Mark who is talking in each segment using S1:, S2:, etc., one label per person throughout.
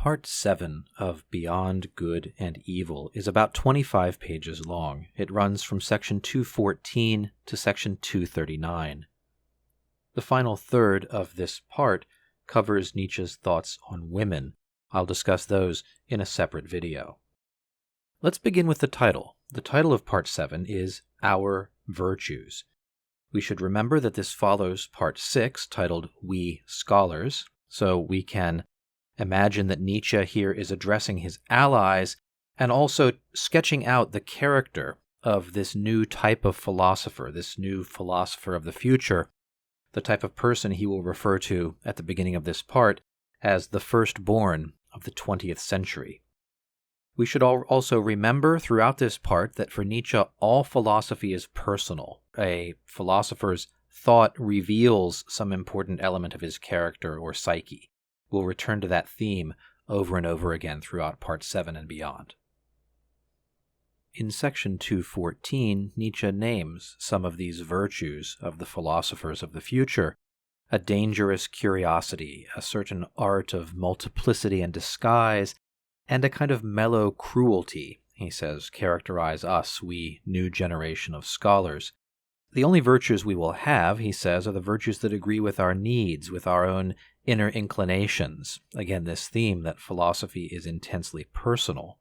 S1: Part 7 of Beyond Good and Evil is about 25 pages long. It runs from section 214 to section 239. The final third of this part covers Nietzsche's thoughts on women. I'll discuss those in a separate video. Let's begin with the title. The title of Part 7 is Our Virtues. We should remember that this follows Part 6, titled We Scholars, so we can imagine that Nietzsche here is addressing his allies and also sketching out the character of this new type of philosopher, this new philosopher of the future, the type of person he will refer to at the beginning of this part as the firstborn of the 20th century. We should also remember throughout this part that for Nietzsche, all philosophy is personal. A philosopher's thought reveals some important element of his character or psyche. We'll return to that theme over and over again throughout Part 7 and beyond. In section 214, Nietzsche names some of these virtues of the philosophers of the future: a dangerous curiosity, a certain art of multiplicity and disguise, and a kind of mellow cruelty, he says, characterize us, we new generation of scholars. The only virtues we will have, he says, are the virtues that agree with our needs, with our own inner inclinations. Again, this theme that philosophy is intensely personal.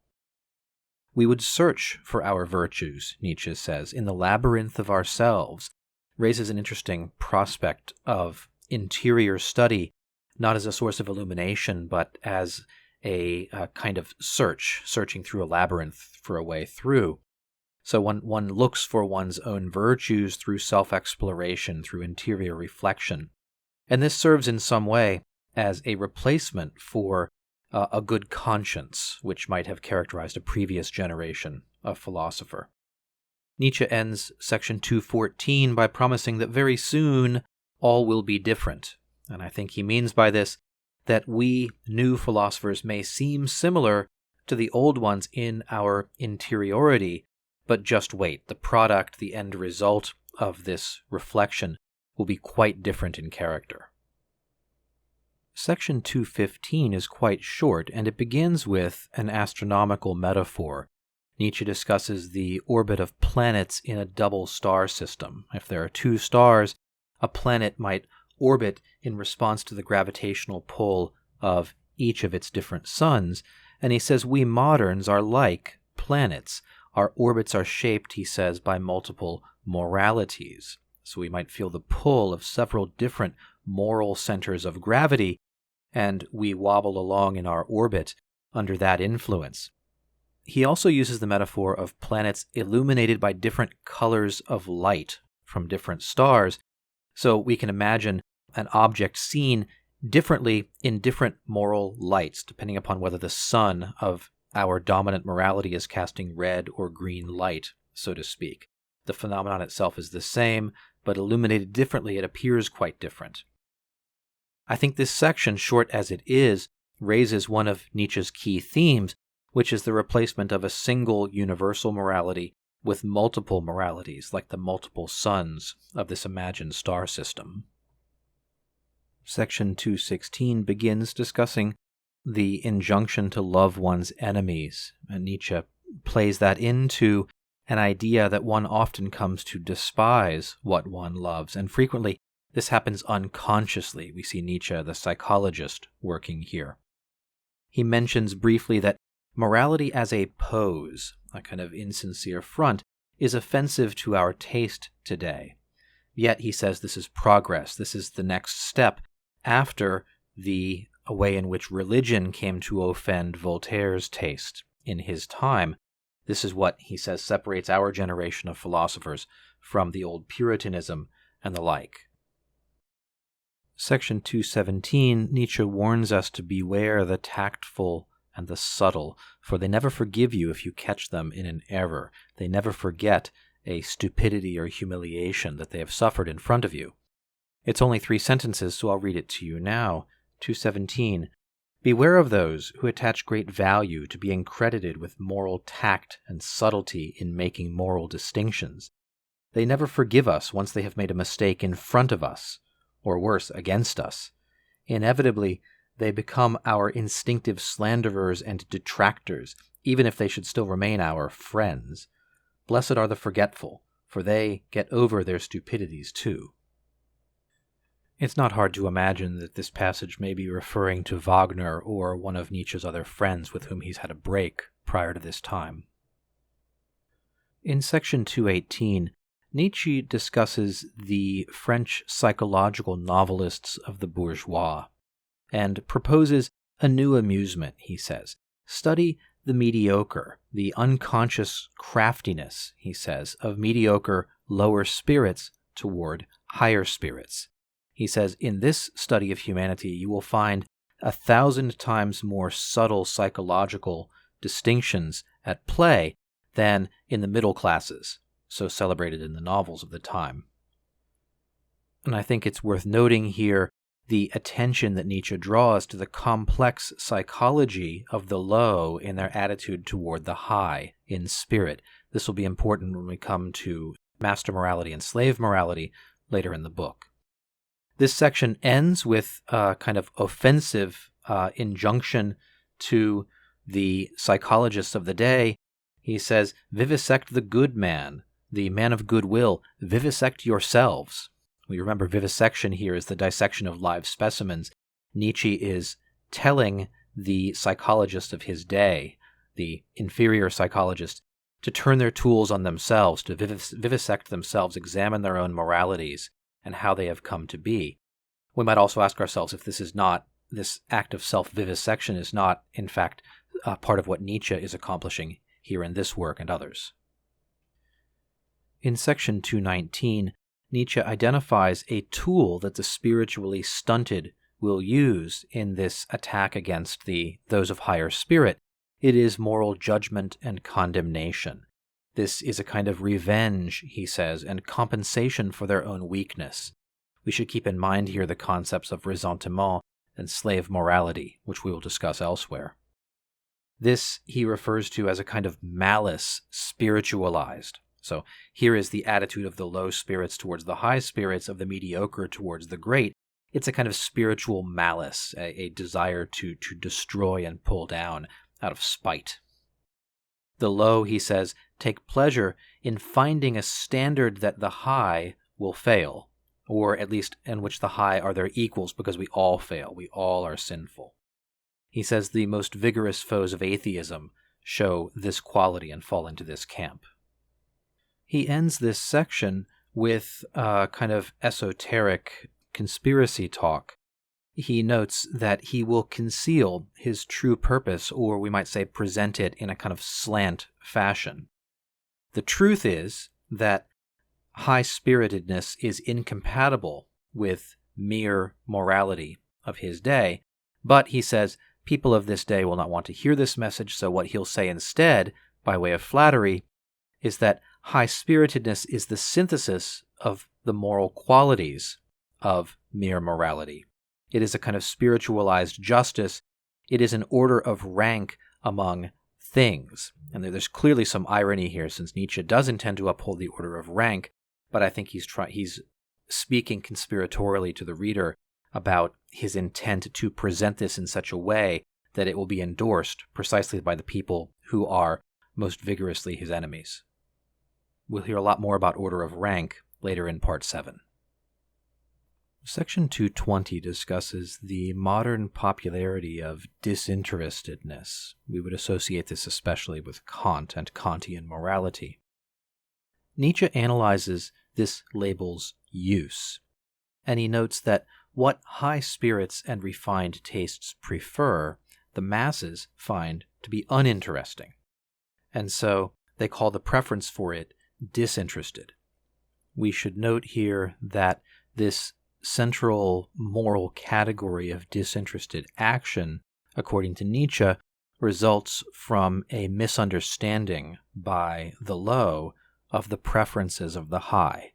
S1: We would search for our virtues, Nietzsche says, in the labyrinth of ourselves, raises an interesting prospect of interior study, not as a source of illumination, but as a kind of searching through a labyrinth for a way through. So one looks for one's own virtues through self-exploration, through interior reflection. And this serves in some way as a replacement for a good conscience, which might have characterized a previous generation of philosopher. Nietzsche ends section 214 by promising that very soon all will be different. And I think he means by this that we new philosophers may seem similar to the old ones in our interiority, but just wait. The product, the end result of this reflection will be quite different in character. Section 215 is quite short, and it begins with an astronomical metaphor. Nietzsche discusses the orbit of planets in a double star system. If there are two stars, a planet might orbit in response to the gravitational pull of each of its different suns, and he says we moderns are like planets. Our orbits are shaped, he says, by multiple moralities. So we might feel the pull of several different moral centers of gravity, and we wobble along in our orbit under that influence. He also uses the metaphor of planets illuminated by different colors of light from different stars, so we can imagine an object seen differently in different moral lights, depending upon whether the sun of our dominant morality is casting red or green light, so to speak. The phenomenon itself is the same, but illuminated differently, it appears quite different. I think this section, short as it is, raises one of Nietzsche's key themes, which is the replacement of a single universal morality with multiple moralities, like the multiple suns of this imagined star system. Section 216 begins discussing the injunction to love one's enemies, and Nietzsche plays that into an idea that one often comes to despise what one loves, and frequently this happens unconsciously. We see Nietzsche, the psychologist, working here. He mentions briefly that morality as a pose, a kind of insincere front, is offensive to our taste today. Yet, he says, this is progress. This is the next step after the way in which religion came to offend Voltaire's taste in his time. This is what, he says, separates our generation of philosophers from the old Puritanism and the like. Section 217, Nietzsche warns us to beware the tactful and the subtle, for they never forgive you if you catch them in an error. They never forget a stupidity or humiliation that they have suffered in front of you. It's only 3 sentences, so I'll read it to you now. 217. Beware of those who attach great value to being credited with moral tact and subtlety in making moral distinctions. They never forgive us once they have made a mistake in front of us, or worse, against us. Inevitably, they become our instinctive slanderers and detractors, even if they should still remain our friends. Blessed are the forgetful, for they get over their stupidities too. It's not hard to imagine that this passage may be referring to Wagner or one of Nietzsche's other friends with whom he's had a break prior to this time. In section 218, Nietzsche discusses the French psychological novelists of the bourgeois and proposes a new amusement, he says. Study the mediocre, the unconscious craftiness, he says, of mediocre lower spirits toward higher spirits. He says, in this study of humanity, you will find 1,000 times more subtle psychological distinctions at play than in the middle classes, so celebrated in the novels of the time. And I think it's worth noting here the attention that Nietzsche draws to the complex psychology of the low in their attitude toward the high in spirit. This will be important when we come to master morality and slave morality later in the book. This section ends with a kind of offensive injunction to the psychologists of the day. He says, vivisect the good man, the man of goodwill, vivisect yourselves. We remember vivisection here is the dissection of live specimens. Nietzsche is telling the psychologists of his day, the inferior psychologists, to turn their tools on themselves, to vivisect themselves, examine their own moralities, and how they have come to be. We might also ask ourselves if this act of self-vivisection is not, in fact, part of what Nietzsche is accomplishing here in this work and others. In section 219, Nietzsche identifies a tool that the spiritually stunted will use in this attack against those of higher spirit. It is moral judgment and condemnation. This is a kind of revenge, he says, and compensation for their own weakness. We should keep in mind here the concepts of ressentiment and slave morality, which we will discuss elsewhere. This he refers to as a kind of malice spiritualized. So here is the attitude of the low spirits towards the high spirits, of the mediocre towards the great. It's a kind of spiritual malice, a desire to destroy and pull down out of spite. The low, he says, take pleasure in finding a standard that the high will fail, or at least in which the high are their equals, because we all fail, we all are sinful. He says the most vigorous foes of atheism show this quality and fall into this camp. He ends this section with a kind of esoteric conspiracy talk. He notes that he will conceal his true purpose, or we might say present it in a kind of slant fashion. The truth is that high-spiritedness is incompatible with mere morality of his day, but, he says, people of this day will not want to hear this message, so what he'll say instead, by way of flattery, is that high-spiritedness is the synthesis of the moral qualities of mere morality. It is a kind of spiritualized justice. It is an order of rank among things. And there's clearly some irony here, since Nietzsche does intend to uphold the order of rank, but I think he's speaking conspiratorially to the reader about his intent to present this in such a way that it will be endorsed precisely by the people who are most vigorously his enemies. We'll hear a lot more about order of rank later in Part 7. Section 220 discusses the modern popularity of disinterestedness. We would associate this especially with Kant and Kantian morality. Nietzsche analyzes this label's use, and he notes that what high spirits and refined tastes prefer, the masses find to be uninteresting, and so they call the preference for it disinterested. We should note here that this central moral category of disinterested action, according to Nietzsche, results from a misunderstanding by the low of the preferences of the high.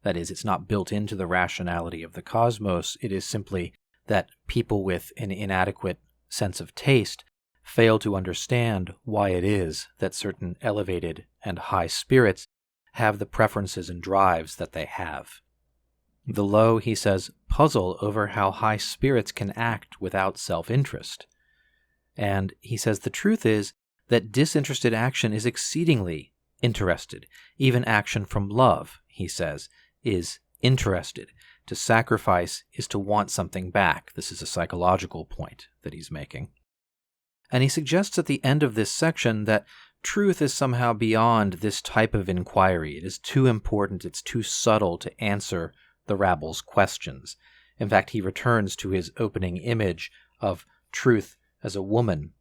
S1: That is, it's not built into the rationality of the cosmos. It is simply that people with an inadequate sense of taste fail to understand why it is that certain elevated and high spirits have the preferences and drives that they have. The low, he says, puzzle over how high spirits can act without self-interest. And he says the truth is that disinterested action is exceedingly interested. Even action from love, he says, is interested. To sacrifice is to want something back. This is a psychological point that he's making. And he suggests at the end of this section that truth is somehow beyond this type of inquiry. It is too important, it's too subtle to answer the rabble's questions. In fact, he returns to his opening image of truth as a woman.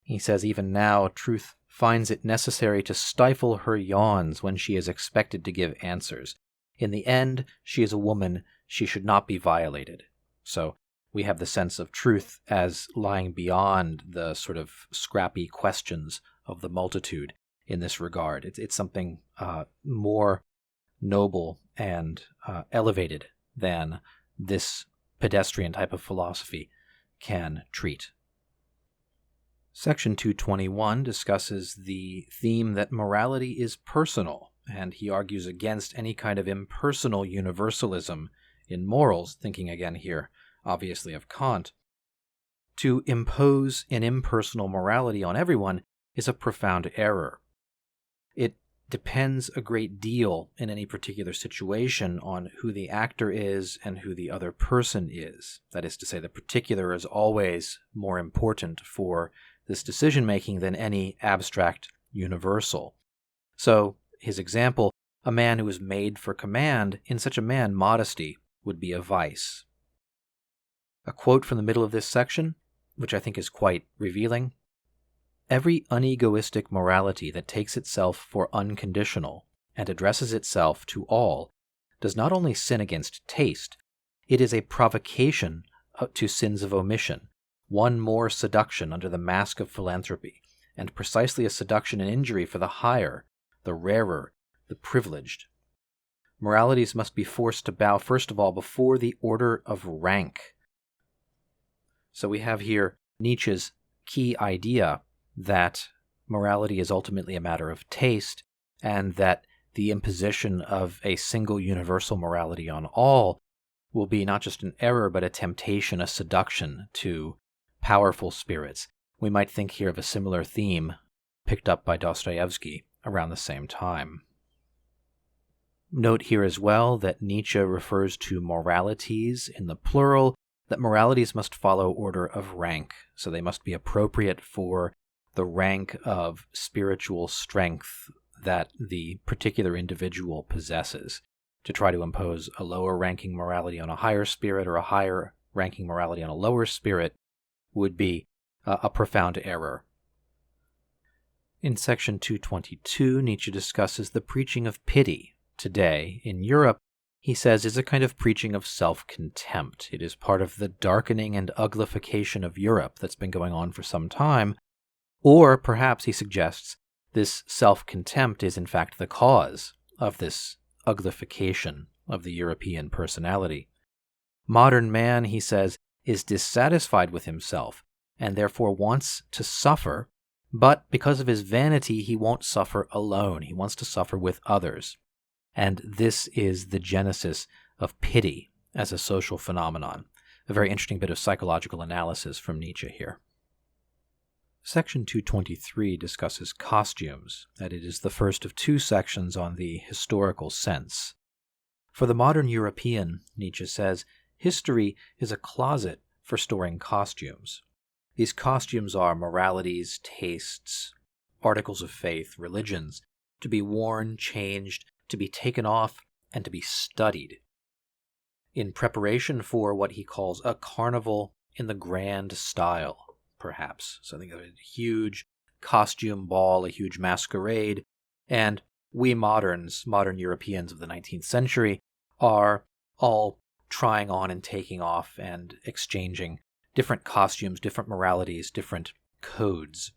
S1: He says even now, truth finds it necessary to stifle her yawns when she is expected to give answers. In the end, she is a woman, she should not be violated. So we have the sense of truth as lying beyond the sort of scrappy questions of the multitude in this regard. It's something more noble and elevated than this pedestrian type of philosophy can treat. Section 221 discusses the theme that morality is personal, and he argues against any kind of impersonal universalism in morals, thinking again here, obviously, of Kant. To impose an impersonal morality on everyone is a profound error. It depends a great deal in any particular situation on who the actor is and who the other person is. That is to say, the particular is always more important for this decision-making than any abstract universal. So, his example, a man who is made for command, in such a man modesty would be a vice. A quote from the middle of this section, which I think is quite revealing. Every unegoistic morality that takes itself for unconditional and addresses itself to all does not only sin against taste, it is a provocation to sins of omission, one more seduction under the mask of philanthropy, and precisely a seduction and injury for the higher, the rarer, the privileged. Moralities must be forced to bow, first of all, before the order of rank. So we have here Nietzsche's key idea that morality is ultimately a matter of taste, and that the imposition of a single universal morality on all will be not just an error, but a temptation, a seduction to powerful spirits. We might think here of a similar theme picked up by Dostoevsky around the same time. Note here as well that Nietzsche refers to moralities in the plural, that moralities must follow order of rank, so they must be appropriate for the rank of spiritual strength that the particular individual possesses. To try to impose a lower-ranking morality on a higher spirit or a higher-ranking morality on a lower spirit would be a profound error. In section 222, Nietzsche discusses the preaching of pity. Today, in Europe, he says, is a kind of preaching of self-contempt. It is part of the darkening and uglification of Europe that's been going on for some time. Or perhaps, he suggests, this self-contempt is in fact the cause of this uglification of the European personality. Modern man, he says, is dissatisfied with himself and therefore wants to suffer, but because of his vanity, he won't suffer alone. He wants to suffer with others. And this is the genesis of pity as a social phenomenon. A very interesting bit of psychological analysis from Nietzsche here. Section 223 discusses costumes, that it is the first of two sections on the historical sense. For the modern European, Nietzsche says, history is a closet for storing costumes. These costumes are moralities, tastes, articles of faith, religions, to be worn, changed, to be taken off, and to be studied, in preparation for what he calls a carnival in the grand style, perhaps. So I think of a huge costume ball, a huge masquerade, and we modern Europeans of the 19th century are all trying on and taking off and exchanging different costumes, different moralities, different codes.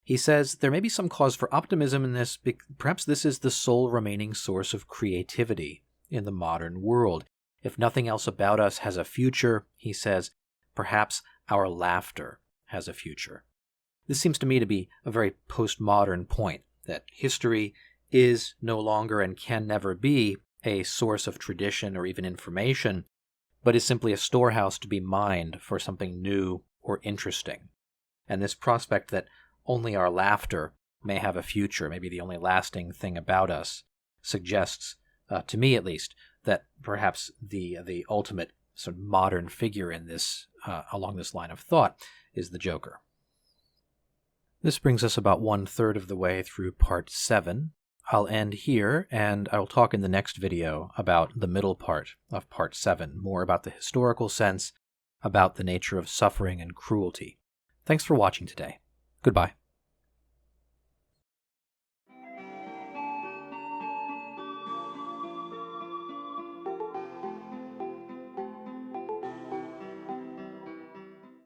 S1: He says there may be some cause for optimism in this. Perhaps this is the sole remaining source of creativity in the modern world. If nothing else about us has a future, he says, perhaps our laughter has a future. This seems to me to be a very postmodern point, that history is no longer and can never be a source of tradition or even information, but is simply a storehouse to be mined for something new or interesting. And this prospect that only our laughter may have a future, maybe the only lasting thing about us, suggests, to me at least, that perhaps the ultimate sort of modern figure in this, along this line of thought, is the Joker. This brings us about 1/3 of the way through part 7. I'll end here, and I will talk in the next video about the middle part of part 7, more about the historical sense, about the nature of suffering and cruelty. Thanks for watching today. Goodbye.